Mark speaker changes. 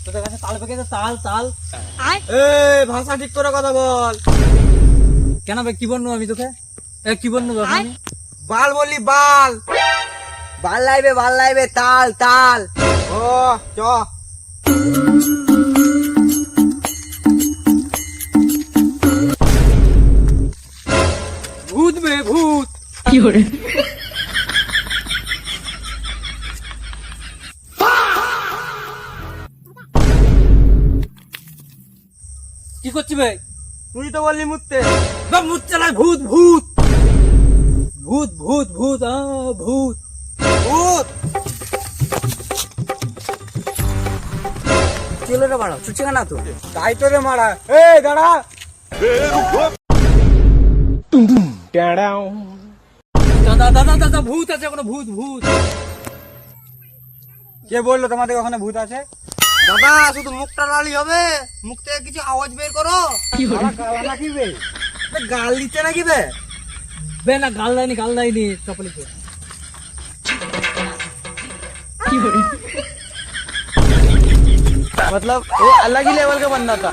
Speaker 1: তোদের কাছে তাল পেকেছে, তাল তাল।
Speaker 2: ভাষা ঠিক করে কথা বল।
Speaker 1: কেন ভাই, কি বলবো আমি তোকে? কি বলবো আমি?
Speaker 2: বাল বললি বাল।
Speaker 3: ভাল লাগবে তাল তাল।
Speaker 2: ও চ।
Speaker 1: ভূত বে ভূত। কি করছি ভাই?
Speaker 2: তুই তো বললি মুততে।
Speaker 1: মুত চালায়, ভূত ভূত ভূত ভূত ভূত ভূত
Speaker 2: ভূত
Speaker 3: চলো রে বাড়া, ছুটছে না তো।
Speaker 2: তাই তো রে মারা। দাঁড়া।
Speaker 1: দাদা দাদা দাদা, ভূত আছে কোনো, ভূত ভূত।
Speaker 2: কে বললো তোমাদের ওখানে ভূত আছে?
Speaker 3: দাদা শুধু মুখটা লালি হবে, মুখ থেকে কিছু আওয়াজ বের করো।
Speaker 2: গাল নাকি বে? গাল দিতে নাকি বে?
Speaker 1: বে না, গাল দেয়নি, গাল দেয়নি, চপলিতে।
Speaker 2: मतलब वो अलग ही लेवल का बंदा था।